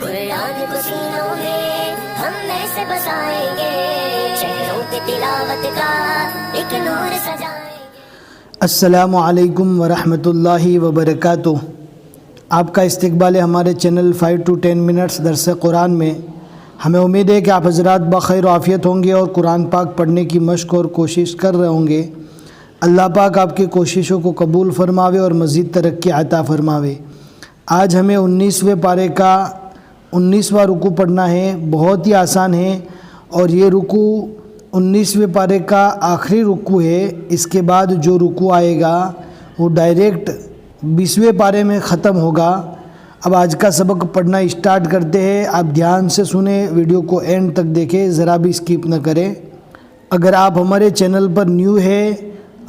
قرآن کو سینوں میں ہم ایسے بسائیں گے، شہروں کی تلاوت کا ایک نور سجائیں گے۔ السلام علیکم ورحمۃ اللہ وبرکاتہ۔ آپ کا استقبال ہے ہمارے چینل 5 to 10 منٹس درس قرآن میں۔ ہمیں امید ہے کہ آپ حضرات بخیر و عافیت ہوں گے اور قرآن پاک پڑھنے کی مشق اور کوشش کر رہے ہوں گے۔ اللہ پاک آپ کی کوششوں کو قبول فرماوے اور مزید ترقی عطا فرماوے۔ آج ہمیں 19ویں پارے کا 19واں رکوع پڑھنا ہے، بہت ہی آسان ہے، اور یہ رکوع 19ویں پارے کا آخری رکوع ہے۔ اس کے بعد جو رکوع آئے گا وہ ڈائریکٹ 20ویں پارے میں ختم ہوگا۔ اب آج کا سبق پڑھنا اسٹارٹ کرتے ہیں۔ آپ دھیان سے سنیں، ویڈیو کو اینڈ تک دیکھیں، ذرا بھی اسکپ نہ کریں۔ اگر آپ ہمارے چینل پر نیو ہے،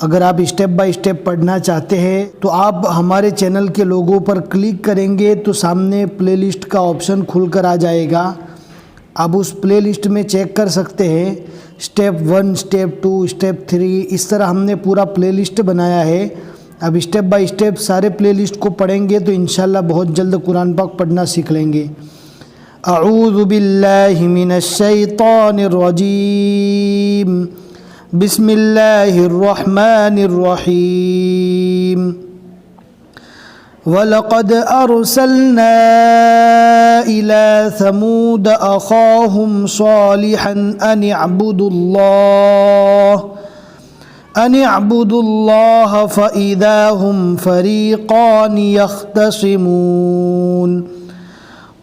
اگر آپ اسٹیپ بائی اسٹیپ پڑھنا چاہتے ہیں تو آپ ہمارے چینل کے لوگو پر کلک کریں گے تو سامنے پلے لسٹ کا آپشن کھل کر آ جائے گا۔ آپ اس پلے لسٹ میں چیک کر سکتے ہیں، اسٹیپ 1، اسٹیپ 2، اسٹیپ 3، اس طرح ہم نے پورا پلے لسٹ بنایا ہے۔ اب اسٹیپ بائی اسٹیپ سارے پلے لسٹ کو پڑھیں گے تو انشاءاللہ بہت جلد قرآن پاک پڑھنا سیکھ لیں گے۔ اعوذ باللہ من الشیطان الرجیم، بسم اللہ الرحمن الرحیم۔ وَلَقَدْ أَرْسَلْنَا إِلَى ثَمُودَ أَخَاهُمْ صَالِحًا أَنِ اعْبُدُوا اللَّهَ فَإِذَا هُمْ فَرِيقَانِ يَخْتَصِمُونَ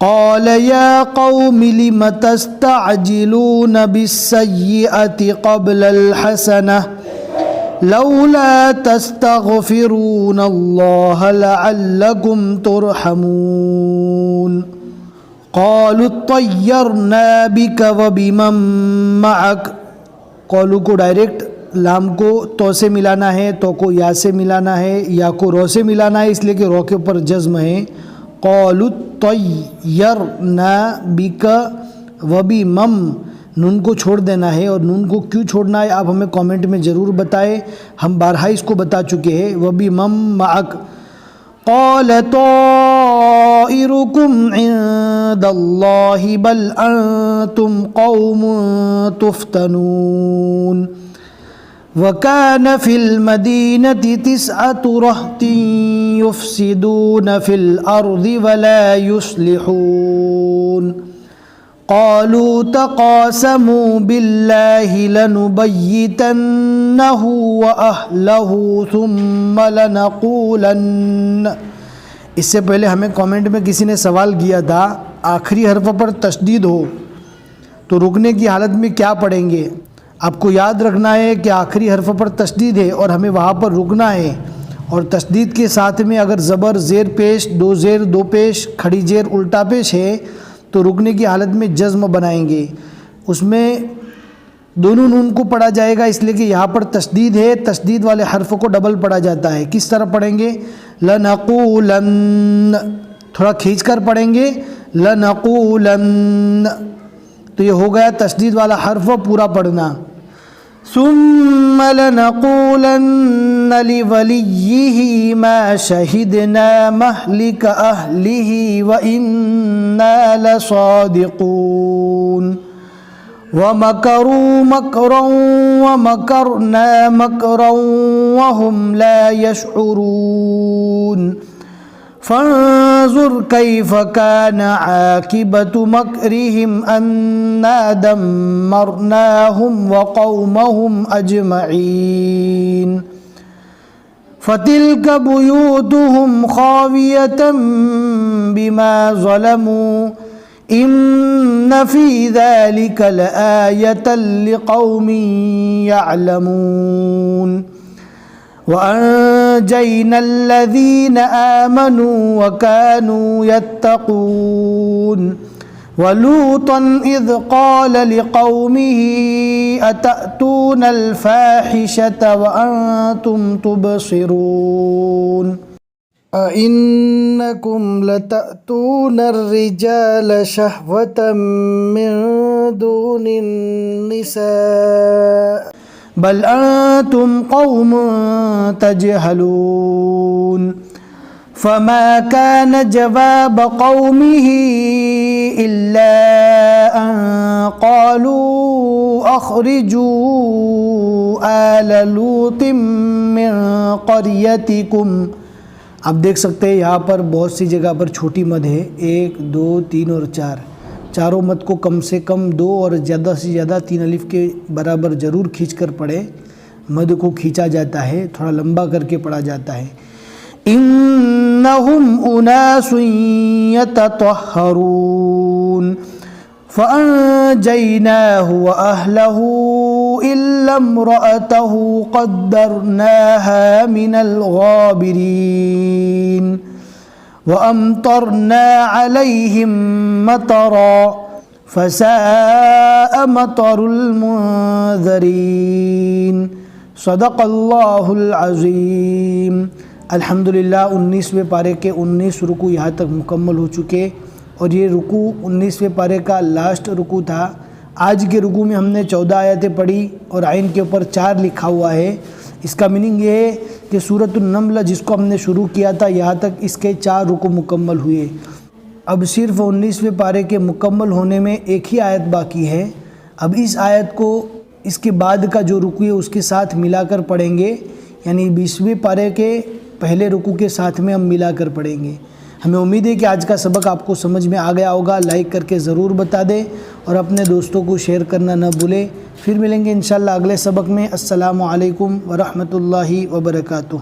قَالَ يَا قَوْمِ لِمَ تَسْتَعْجِلُونَ بِالسَّيِّئَةِ قَبْلَ الْحَسَنَةِ لَوْلَا تَسْتَغْفِرُونَ اللَّهَ لَعَلَّكُمْ تُرْحَمُونَ قَالُوا اطَّيَّرْنَا بِكَ وَبِمَن مَّعَكَ۔ قالوا کو ڈائریکٹ لام کو تو سے ملانا ہے، تو کو یا سے ملانا ہے، یا کو رو سے ملانا ہے، اس لیے کہ رو کے اوپر جزم ہے۔ قَالُوا اطَّيَّرْنَا بِكَ وَبِمَن، نون کو چھوڑ دینا ہے، اور نون کو کیوں چھوڑنا ہے آپ ہمیں کامنٹ میں ضرور بتائیں، ہم بارہا اس کو بتا چکے ہیں۔ وَبِمَن مَّعَكَ قَالَ طَائِرُكُمْ عِندَ اللَّهِ بَلْ أَنتُمْ قَوْمٌ تُفْتَنُونَ وَكَانَ فِي الْمَدِينَةِ 9 رَهْطٍ يُفْسِدُونَ فِي الْأَرْضِ وَلَا يُصْلِحُونَ قَالُوا تَقَاسَمُوا بِاللَّهِ لَنُبَيِّتَنَّهُ وَأَهْلَهُ ثُمَّ لَنَقُولَنَّ۔ اس سے پہلے ہمیں کامنٹ میں کسی نے سوال کیا تھا، آخری حرف پر تشدید ہو تو رکنے کی حالت میں کیا پڑھیں گے؟ آپ کو یاد رکھنا ہے کہ آخری حرف پر تشدید ہے اور ہمیں وہاں پر رکنا ہے، اور تشدید کے ساتھ میں اگر زبر زیر پیش، دو زیر دو پیش، کھڑی زیر الٹا پیش ہے تو رکنے کی حالت میں جزم بنائیں گے۔ اس میں دونوں نون کو پڑھا جائے گا، اس لیے کہ یہاں پر تشدید ہے، تشدید والے حرف کو ڈبل پڑھا جاتا ہے۔ کس طرح پڑھیں گے؟ لَنَقُولَنَّ، تھوڑا کھینچ کر پڑھیں گے، لَنَقُولَنَّ، تو یہ ہو گیا تشدید والا حرف پورا پڑھنا۔ ثُمَّ لَنَقُولَنَّ لِوَلِيِّهِ مَا شَهِدْنَا مَهْلِكَ أَهْلِهِ وَإِنَّا لَصَادِقُونَ وَمَكَرُوا مَكْرًا وَمَكَرْنَا مَكْرًا وَهُمْ لَا يَشْعُرُونَ فانظر كيف كان عاقبة مكرهم أنا دمرناهم وقومهم أجمعين فتلك بيوتهم خاوية بما ظلموا إن في ذلك لآية لقوم يعلمون وَأَنجَيْنَا الَّذِينَ آمَنُوا وَكَانُوا يَتَّقُونَ وَلُوطًا إِذْ قَالَ لِقَوْمِهِ أَتَأْتُونَ الْفَاحِشَةَ وَأَنْتُمْ تُبْصِرُونَ أَإِنَّكُمْ لَتَأْتُونَ الرِّجَالَ شَهْوَةً مِّن دُونِ النِّسَاءِ بل أنتم قوم تجهلون فما كان جواب قومه قالوا اخرجوا آل لوط من قريتكم. آپ دیکھ سکتے ہیں یہاں پر بہت سی جگہ پر چھوٹی مد ہے، 1 2 3 اور 4. چاروں مد کو کم سے کم 2 اور زیادہ سے زیادہ 3 الف کے برابر ضرور کھینچ کر پڑھے. مد کو کھینچا جاتا ہے، تھوڑا لمبا کر کے پڑھا جاتا ہے. انہم اناس یتطہرون فانجیناہ واہلہ الا امرأتہ قدرناها من الغابرین وامطرنا علیہم مطرا فساء مطر المنذرین. صدق اللہ العظیم. الحمدللہ 19ویں پارے کے 19 رکوع یہاں تک مکمل ہو چکے، اور یہ رکوع 19ویں پارے کا لاسٹ رکوع تھا. آج کے رکوع میں ہم نے 14 آیتیں پڑھی اور عین کے اوپر 4 لکھا ہوا ہے. اس کا میننگ یہ ہے کہ سورۃ النمل جس کو ہم نے شروع کیا تھا یہاں تک اس کے 4 رکوع مکمل ہوئے. اب صرف 19ویں پارے کے مکمل ہونے میں ایک ہی آیت باقی ہے. اب اس آیت کو اس کے بعد کا جو رکوع ہے اس کے ساتھ ملا کر پڑھیں گے، یعنی 20ویں پارے کے پہلے رکوع کے ساتھ میں ہم ملا کر پڑھیں گے. ہمیں امید ہے کہ آج کا سبق آپ کو سمجھ میں آ گیا ہوگا. لائک کر کے ضرور بتا دیں اور اپنے دوستوں کو شیئر کرنا نہ بھولیں. پھر ملیں گے انشاءاللہ اگلے سبق میں. السلام علیکم ورحمۃ اللہ وبرکاتہ.